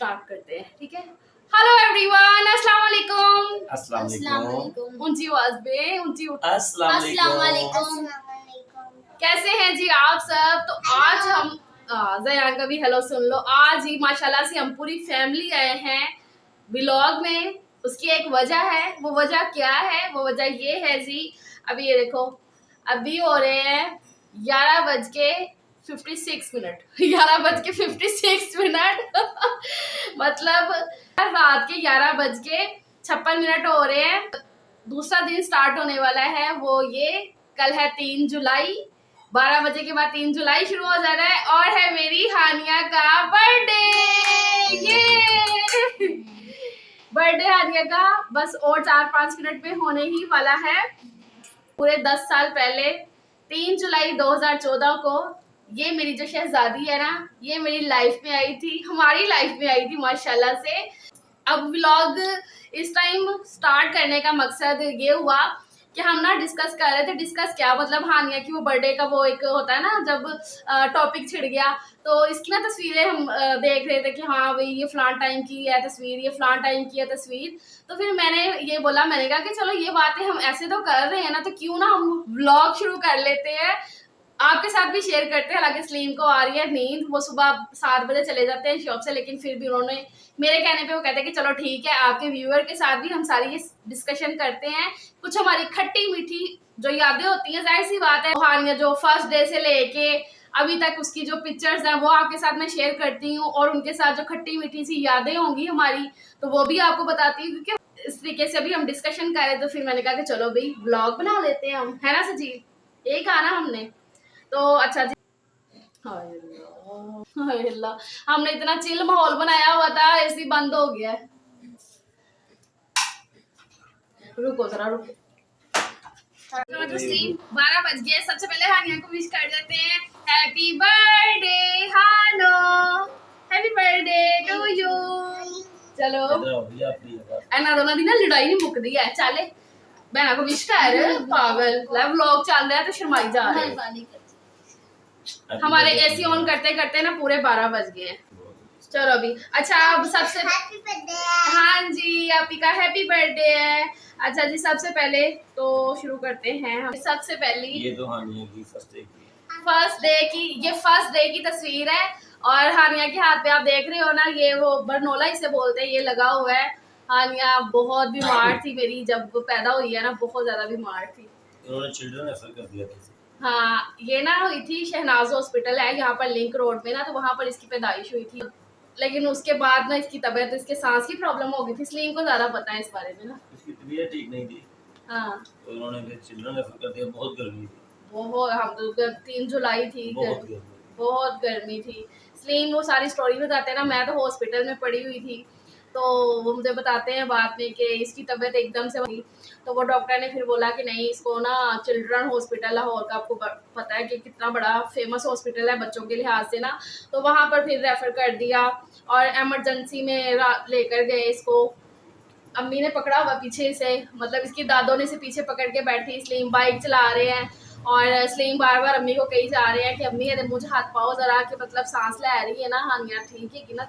Start करते हैं, ठीक है। हेलो एवरीवन, अस्सलाम वालेकुम। अस्सलाम वालेकुम। ऊंची आवाज पे ऊंची अस्सलाम वालेकुम। कैसे हैं जी आप सब? तो आज हम जयान का भी हेलो सुन लो। आज ही माशाल्लाह से हम पूरी फैमिली आए हैं व्लॉग में। उसकी एक वजह है, वो वजह क्या है? वो वजह ये है जी, अभी ये देखो, अभी हो रहे हैं 11:56 11:56 मतलब रात के 11:56 हो रहे हैं। दूसरा दिन स्टार्ट होने वाला है, वो ये कल है 3 जुलाई। 12 बजे के बाद 3 जुलाई शुरू हो जा रहा है और है मेरी हानिया का बर्थडे। ये बर्थडे हानिया का बस और 4-5 मिनट में होने ही वाला है। पूरे 10 साल पहले 3 जुलाई 2014 को ये मेरी जो शहजादी है ना, ये मेरी लाइफ में आई थी, हमारी लाइफ में आई थी माशाल्लाह से। अब व्लॉग इस टाइम स्टार्ट करने का मकसद ये हुआ कि हम ना डिस्कस कर रहे थे। डिस्कस क्या मतलब, हानिया की वो बर्थडे का वो एक होता है ना, जब टॉपिक छिड़ गया तो इसकी ना तस्वीरें हम देख रहे थे कि हाँ भाई ये फलान टाइम की है तस्वीर, ये फलान टाइम की है तस्वीर। तो फिर मैंने ये बोला, मैंने कहा कि चलो ये बातें हम ऐसे तो कर रहे हैं ना, तो क्यों ना हम व्लॉग शुरू कर लेते हैं, आपके साथ भी शेयर करते हैं। हालांकि सलीम को आ रही है नींद, वो सुबह 7 बजे चले जाते हैं शॉप से, लेकिन फिर भी उन्होंने मेरे कहने पे वो कहते हैं कि चलो ठीक है, आपके व्यूअर के साथ भी हम सारी ये डिस्कशन करते हैं। कुछ हमारी खट्टी मीठी जो यादें होती हैं, जाहिर सी बात है हानिया जो फर्स्ट डे से लेके अभी तक उसकी जो पिक्चर्स हैं वो आपके साथ मैं शेयर करती हूँ, और उनके साथ जो खट्टी मीठी सी यादें होंगी हमारी तो वो भी आपको बताती हूँ। क्योंकि इस तरीके से अभी हम डिस्कशन कर रहे तो फिर मैंने कहा कि चलो भाई ब्लॉग बना लेते हैं हम, है ना सजील? यही कहा ना हमने। तो अच्छा जी, हाय अल्लाह, हमने इतना चिल माहौल बनाया हुआ था, एसी बंद हो गया है। रुको जरा रुको। तो स्लीप 12 बज गए। सबसे पहले हानिया को विश कर देते हैं, हैप्पी बर्थडे हानो, हैप्पी बर्थडे टू यू। चलो एना दोनों दी ना लड़ाई नहीं मुकदी है। चले बहना को विश कर, पागल ला व्लॉग चल रहा है तो शर्माई जा रहे हैं। हमारे एसी ऑन करते करते ना पूरे 12 बज गए हैं। चलो अभी अच्छा, अब सबसे हाँ जी आपी का हैप्पी बर्थडे है। अच्छा जी, सबसे पहले तो शुरू करते हैं हम। सबसे पहली ये तो हानिया की फर्स्ट डे की तस्वीर है, और हानिया के हाथ पे आप देख रहे हो ना, ये वो बरनोला इसे बोलते हैं, ये लगा हुआ है। हानिया बहुत बीमार थी मेरी, जब वो पैदा हुई है ना बहुत ज्यादा बीमार थी। उन्होंने चिल्ड्रन रेफर कर दिया था। हाँ, ये ना हुई थी शहनाज हॉस्पिटल है यहाँ पर लिंक रोड में ना, तो वहाँ पर इसकी पैदाइश हुई थी। लेकिन उसके बाद ना इसकी तबीयत, इसके सांस की प्रॉब्लम हो गई थी। सलीम को ज्यादा पता है इस बारे में ना। इसकी तबीयत ठीक नहीं थी। हाँ, तो उन्होंने फिर चिल्ड्रन रेफर कर दिया। बहुत गर्मी थी, बहुत, हम तो 3 जुलाई थी, बहुत गर्मी थी। सलीम वो सारी स्टोरी बताते हैं ना, मैं तो हॉस्पिटल में पड़ी हुई थी, तो वो मुझे बताते हैं बाद में कि इसकी तबीयत एकदम से हुई। तो वो डॉक्टर ने फिर बोला कि नहीं, इसको ना चिल्ड्रन हॉस्पिटल लाहौर का, आपको पता है कि कितना बड़ा फेमस हॉस्पिटल है बच्चों के लिहाज से ना, तो वहाँ पर फिर रेफ़र कर दिया और एमरजेंसी में लेकर गए इसको। अम्मी ने पकड़ा हुआ पीछे से, मतलब इसकी दादों ने से पीछे पकड़ के बैठी। सलीम बाइक चला रहे हैं और सलीम बार बार अम्मी को कही जा रहे हैं कि अम्मी अरे मुझे हाथ पाओ जरा, कि मतलब सांस ले रही है ना हानिया, ठीक है कि ना।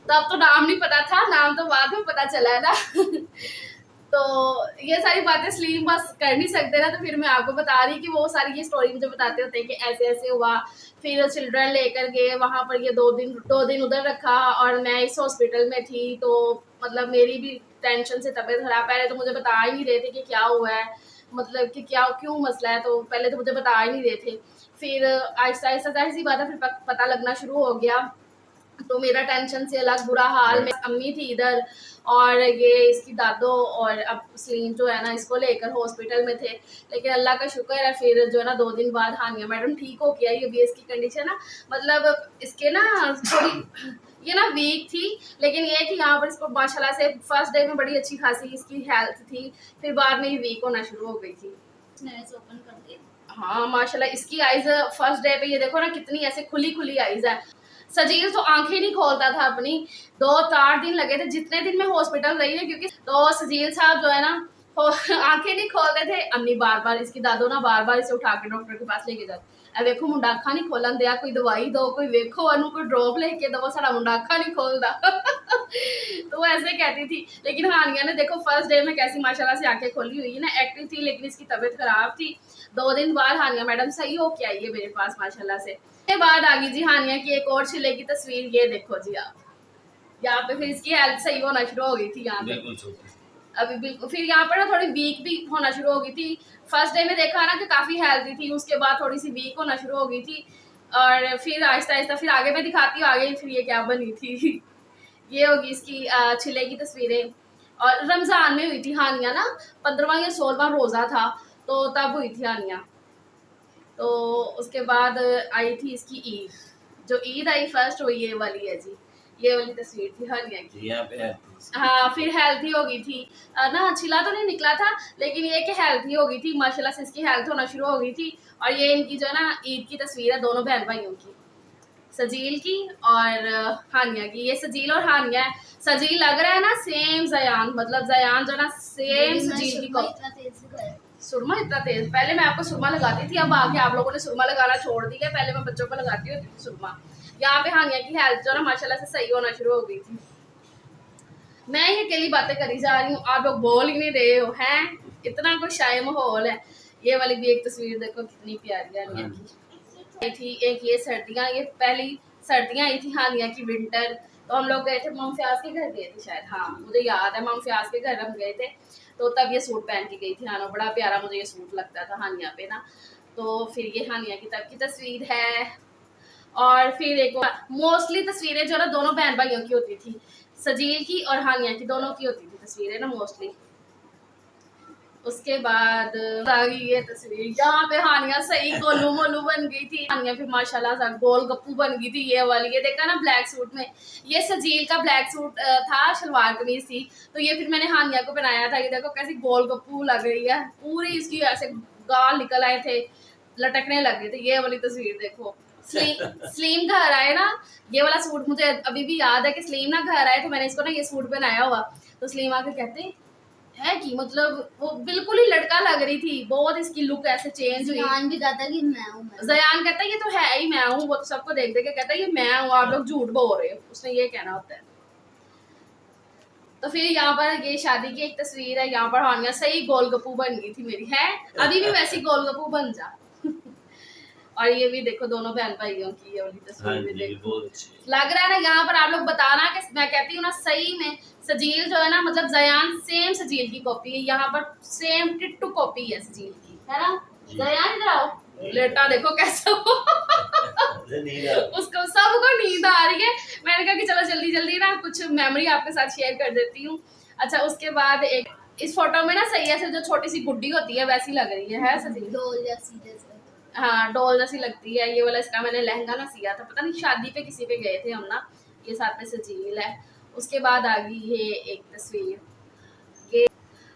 तब तो नाम नहीं पता था, नाम तो बाद में पता चला है ना। तो ये सारी बातें सलीम बस कर नहीं सकते ना, तो फिर मैं आपको बता रही कि वो सारी ये स्टोरी मुझे बताते होते हैं कि ऐसे ऐसे हुआ। फिर चिल्ड्रन लेकर गए वहाँ पर, ये 2 दिन उधर रखा, और मैं इस हॉस्पिटल में थी, तो मतलब मेरी भी टेंशन से तबीयत खराब। पहले तो मुझे बता ही नहीं रहे थे कि क्या हुआ है, मतलब कि क्या क्यों मसला है, तो पहले तो मुझे बता ही नहीं रहे थे। फिर आहिस्ता आहिस्ता जाहिर सी बात है फिर पता लगना शुरू हो गया, तो मेरा टेंशन से अलग बुरा हाल। मैं अम्मी थी इधर और ये इसकी दादो, और अब सलीम जो है ना इसको लेकर हॉस्पिटल में थे। लेकिन अल्लाह का शुक्र है फिर जो है ना 2 दिन बाद हानिया मैडम ठीक हो गया। ये भी इसकी कंडीशन ना, मतलब इसके ना थोड़ी ये ना वीक थी, लेकिन ये कि यहाँ पर इसको माशाल्लाह से फर्स्ट डे में बड़ी अच्छी खासी इसकी हेल्थ थी, फिर बाद में ये वीक होना शुरू हो गई थी। ओपन कर दिया। हाँ माशाल्लाह, इसकी आइज फर्स्ट डे पे ये देखो ना कितनी ऐसे खुली खुली आइज है। सजील तो आंखें नहीं खोलता था अपनी, 2-4 दिन लगे थे जितने दिन मैं हॉस्पिटल रही है, क्योंकि तो सजील साहब जो है ना आंखें नहीं खोलते थे। अम्मी बार बार, इसकी दादो ना बार बार इसे उठा के डॉक्टर के पास लेके जाती, ਇਹ ਵੇਖੋ ਮੁੰਡਾ ਅੱਖਾਂ नहीं खोलन दिया, कोई दवाई दो, कोई वेखो ਉਹਨੂੰ कोई ड्रॉप लेके दो, सारा मुंडा अखा नहीं खोलता। तो वो ऐसे कहती थी। लेकिन हानिया ने देखो फर्स्ट डे में कैसी माशाल्लाह से आंखें खोली हुई है ना, एक्टिव थी, लेकिन इसकी तबीयत खराब थी। 2 दिन बाद हानिया मैडम सही होके आई है मेरे पास माशाल्लाह से। उसके बाद आ गई जी हानिया की एक और छिले की तस्वीर, ये देखो जी आप, यहाँ पे फिर इसकी हेल्थ सही होना शुरू हो गई थी। यहाँ पे अभी बिल्कुल फिर यहाँ पर ना थोड़ी वीक भी होना शुरू हो गई थी। फर्स्ट डे में देखा ना कि काफ़ी हेल्थी थी, उसके बाद थोड़ी सी वीक होना शुरू हो गई थी, और फिर आहिस्ता आहिस्ता फिर आगे मैं दिखाती हूँ आगे फिर ये क्या बनी थी। ये होगी इसकी छिले की तस्वीरें। और रमज़ान में हुई थी हानिया ना, 15वां या 16वां रोज़ा था, तो तब हुई थी हानिया। तो उसके बाद आई थी इसकी ईद, जो ईद आई फर्स्ट वो ये वाली है जी, ये वाली तस्वीर थी हानिया की। यहाँ पे हाँ फिर हेल्थी हो गई थी ना, छिला तो नहीं निकला था, लेकिन ये कि हेल्थी हो गई थी माशाल्लाह से, इसकी हेल्थ होना शुरू हो गई थी। और ये इनकी जो है ना ईद की तस्वीर है, दोनों बहन भाइयों की, सजील की और हानिया की। ये सजील और हानिया है। सजील लग रहा है ना सेम जयान, मतलब जयान जो ना सेम सजील की कॉपी। सुरमा इतना तेज, पहले मैं आपको सुरमा लगाती थी, अब आके आप लोगों ने सुरमा लगाना छोड़ दिया, पहले मैं बच्चों को लगाती हूँ सुरमा। यहाँ पे हानिया की हेल्थ जो ना माशाल्लाह से सही होना शुरू हो गई थी। मैं ये अकेली बातें करी जा रही हूँ, आप लोग बोल ही नहीं रहे हो हैं, इतना कुछ शाय माहौल है। ये वाली भी एक तस्वीर देखो कितनी प्यारी है हानिया की थी। एक ये सर्दियाँ, ये पहली सर्दियाँ आई थी हानिया की, विंटर। तो हम लोग गए थे मम फ्याज के घर गए थे शायद, हाँ मुझे याद है, मम फ्याज के घर हम गए थे, तो तब ये सूट पहन के गई थी हानो, बड़ा प्यारा मुझे ये सूट लगता था हानिया पे ना। तो फिर ये हानिया की तब की तस्वीर है। और फिर एक मोस्टली तस्वीरें जो ना दोनों बहन भाइयों की होती थी, सजील की और हानिया की, दोनों की होती थी तस्वीरें ना मोस्टली। उसके बाद आ गई ये तस्वीर, यहाँ पे हानिया सही गोलू मोलू बन गई थी। हानिया फिर माशाल्लाह से गोल गप्पू बन गई थी, ये वाली, ये देखा ना ब्लैक सूट में, ये सजील का ब्लैक सूट था, शलवार कमीज थी, तो ये फिर मैंने हानिया को पहनाया था। ये देखो कैसी गोल गप्पू लग रही है, पूरी इसकी ऐसे गाल निकल आए थे, लटकने लग गए थे। ये वाली तस्वीर देखो, स्लीम घर आए ना, ये वाला सूट मुझे अभी भी याद है कि स्लीम ना घर आए, तो मैंने इसको ना ये सूट पहनाया हुआ, तो स्लीम आके कहते है कि मतलब वो बिल्कुल ही लड़का लग रही थी, बहुत इसकी लुक ऐसे चेंज हुई। जयान भी कहता कि मैं हूँ, जयान कहता है ये तो है ही मैं हूँ, वो तो सबको देख देख के कहता है ये मैं हूँ, आप लोग झूठ बोल रहे हो, उसने ये कहना होता है। तो फिर यहाँ पर ये शादी की एक तस्वीर है, यहाँ पर हानिया सही गोलगप्पू बन गई थी मेरी, है अभी भी वैसी गोलगप्पू बन जा। और ये भी देखो दोनों बहन भाइयों की ये वाली तस्वीर में देखो, लग रहा है ना यहाँ पर आप लोग बताना कि मैं कहती हूँ ना सही में सजील जो है ना, मतलब जयान सेम सजील की कॉपी है, यहाँ पर सेम टिट्टू कॉपी है सजील की, है ना। जयान इधर आओ, लेटा देखो कैसा उसको सबको नींद आ रही है। मैंने कहा कि चलो जल्दी जल्दी ना कुछ मेमोरी आपके साथ शेयर कर देती हूँ। अच्छा उसके बाद एक इस फोटो में ना सही है जो छोटी सी गुड्डी होती है वैसी लग रही है सजील, डोल जैसी जैसे, हाँ डॉल जैसी लगती है। ये वाला इसका मैंने लहंगा ना सिया था, पता नहीं शादी पे किसी पे गए थे हम ना, ये साथ में सजील है। उसके बाद आ गई ये एक तस्वीर, ये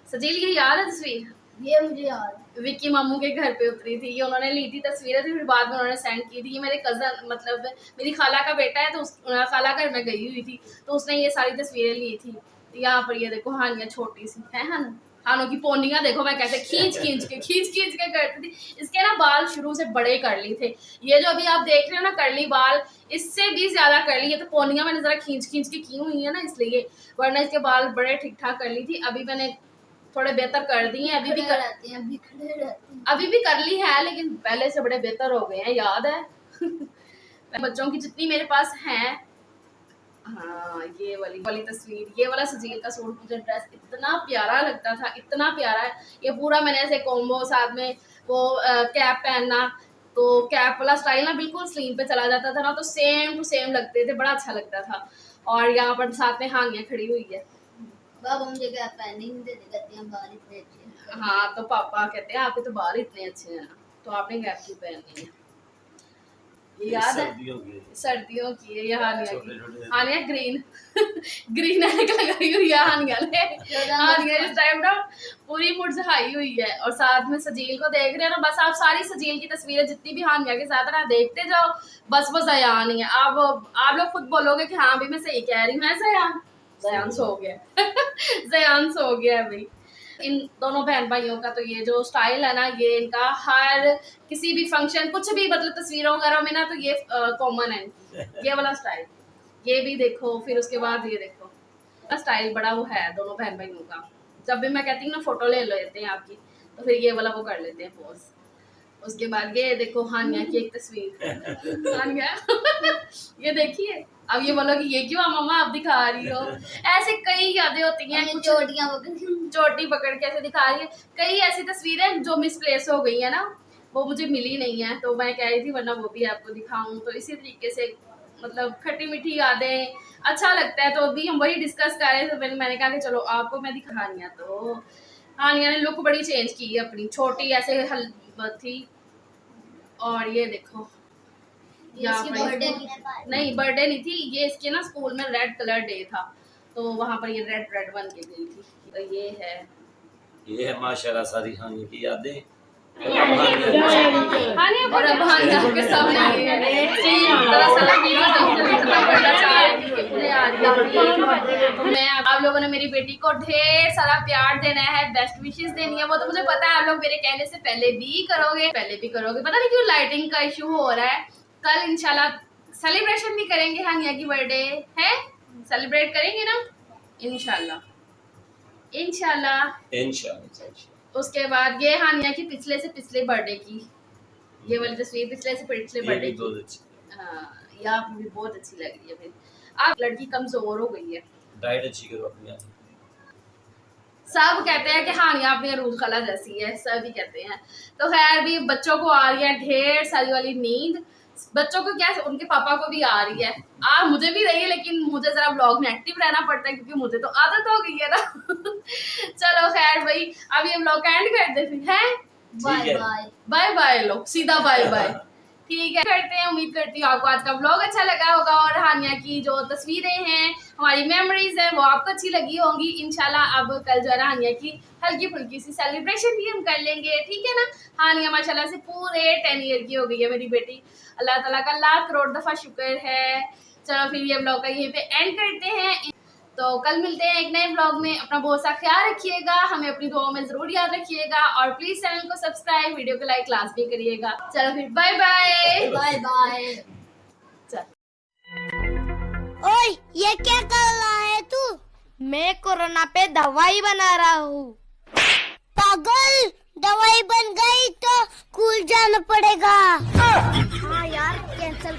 सजील ये याद है तस्वीर, ये मुझे याद है, विक्की मामू के घर पे उतरी थी, ये उन्होंने ली थी तस्वीरें, फिर बाद में उन्होंने सेंड की थी। ये मेरे कज़न मतलब मेरी खाला का बेटा है, तो खाला घर में गई हुई थी, तो उसने ये सारी तस्वीरें ली थी। यहाँ पर ये देखो हानिया छोटी सी है, हानों की पोनियाँ देखो मैं कैसे खींच खींच के करती थी। इसके ना बाल शुरू से बड़े कर ली थे, ये जो अभी आप देख रहे हो ना करली बाल, इससे भी ज्यादा कर ली है, तो पोनियाँ मैंने जरा खींच के की हुई है ना इसलिए, वरना इसके बाल बड़े ठीक ठाक कर ली थी। अभी मैंने थोड़े बेहतर कर दिए हैं, अभी भी कर रहते हैं, अभी खड़े रहते हैं, अभी भी कर ली है, लेकिन पहले से बड़े बेहतर हो गए हैं, याद है। बच्चों की जितनी मेरे पास हैं। हाँ ये वाली तस्वीर, ये वाला सजील का सूट, मुझे ड्रेस इतना प्यारा लगता था, इतना प्यारा है। ये पूरा मैंने ऐसे कॉम्बो साथ में वो कैप पहनना, तो कैप वाला स्टाइल ना बिल्कुल स्लीव पे चला जाता था ना, तो सेम टू सेम लगते थे, बड़ा अच्छा लगता था। और यहाँ पर साथ में हानिया खड़ी हुई है, बाबा मुझे कैप पहनने नहीं देते, कहते हैं बाल इतने अच्छे हैं। हाँ तो पापा कहते हैं आपके तो बाल इतने अच्छे हैं ना, तो आपने कैप क्यों पहननी है। ये याद है सर्दियों की है, ये हानिया की, हानिया ग्रीन ग्रीन ऐनक लगाई हुई है हानिया ने, हानिया इस टाइम ना पूरी मुरझाई हुई है। और साथ में सजील को देख रहे हो ना, बस आप सारी सजील की तस्वीरें जितनी भी हानिया के साथ ना देखते जाओ, बस वो जयान ही है। आप लोग खुद बोलोगे कि हाँ अभी मैं सही कह रही हूँ, जयान सो गया जयान सो गया अभी। इन दोनों बहन भाइयों का तो ये जो स्टाइल है ना, ये इनका हर किसी भी फंक्शन कुछ भी मतलब तस्वीरों वगैरह में ना, तो ये कॉमन है ये वाला स्टाइल। ये भी देखो, फिर उसके बाद ये देखो स्टाइल बड़ा वो है दोनों बहन भाइयों का। जब भी मैं कहती हूँ ना फोटो ले लेते हैं आपकी, तो फिर ये वाला वो कर लेते हैं पोज। उसके बाद ये देखो हानिया की एक तस्वीर हानिया ये देखिए। अब ये बोलो कि ये क्यों मम्मा आप दिखा रही हो, ऐसे कई यादें होती हैं, कुछ चोटी पकड़ के ऐसे दिखा रही है। कई ऐसी तस्वीरें जो मिसप्लेस हो गई है ना, वो मुझे मिली नहीं है, तो मैं कह रही थी वरना वो भी आपको दिखाऊं। तो इसी तरीके से मतलब खट्टी मीठी यादें अच्छा लगता है, तो अभी हम वही डिस्कस कर रहे थे। तो मैंने कहा कि चलो आपको मैं दिखा रही हूँ। तो हानिया ने लुक बड़ी चेंज की है अपनी, छोटी ऐसे हल थी। और ये देखो बर्थडे नहीं बर्थडे नहीं थी ये, इसके ना स्कूल में रेड कलर डे था, तो वहां पर ये रेड बन के गई थी। तो ये है माशाल्लाह सारी हानिया की यादें। और अब हानिया के सामने दरअसल मैं आप लोगों ने मेरी बेटी को ढेर सारा प्यार देना है, बेस्ट विशेस देनी है, वो तो मुझे पता है आप लोग मेरे कहने से पहले भी करोगे। पता नहीं क्यों लाइटिंग का इशू हो रहा है। कल इंशाल्लाह सेलिब्रेशन भी करेंगे, हानिया की बर्थडे है, सेलिब्रेट करेंगे ना इंशाल्लाह। उसके बाद ये हानिया की पिछले से पिछले बर्थडे की ये वाली तस्वीर, पिछले से पिछले बर्थडे की। हाँ ये आप भी बहुत अच्छी लग रही है। फिर आप लड़की कमजोर हो गई है, डाइट अच्छी करो अपनी। सब कहते हैं कि हानिया अपनी अरूज खला जैसी है, सभी कहते हैं। तो खैर भी बच्चों को आ रही है ढेर सारी वाली नींद, बच्चों को क्या उनके पापा को भी आ रही है, मुझे भी रही है, लेकिन मुझे जरा ब्लॉग में एक्टिव रहना पड़ता है क्योंकि मुझे तो आदत हो गई है ना चलो खैर भाई अब ये ब्लॉग एंड कर दे फिर है। बाय बाय लो सीधा बाय बाय। ठीक है करते हैं, उम्मीद करती हूँ आपको आज का ब्लॉग अच्छा लगा होगा और हानिया की जो तस्वीरें हैं, हमारी मेमोरीज हैं, वो आपको अच्छी लगी होंगी। इंशाल्लाह अब कल जो है ना हानिया की हल्की फुल्की सी सेलिब्रेशन भी हम कर लेंगे, ठीक है ना। हानिया माशाल्लाह से पूरे 10 ईयर की हो गई है मेरी बेटी, अल्लाह ताला का लाख करोड़ दफ़ा शुक्र है। चलो फिर ये ब्लॉग का यहीं पे एंड करते हैं, तो कल मिलते हैं एक नए ब्लॉग में। अपना बहुत सा ख्याल रखिएगा, हमें अपनी दुआओं में जरूर याद रखिएगा और प्लीज चैनल को सब्सक्राइब, वीडियो को लाइक क्लास भी करिएगा। चलो फिर बाय बाय। ओए ये क्या कर रहा है तू? मैं कोरोना पे दवाई बना रहा हूँ। पागल, दवाई बन गई तो स्कूल जाना पड़ेगा। हाँ यार कैंसिल।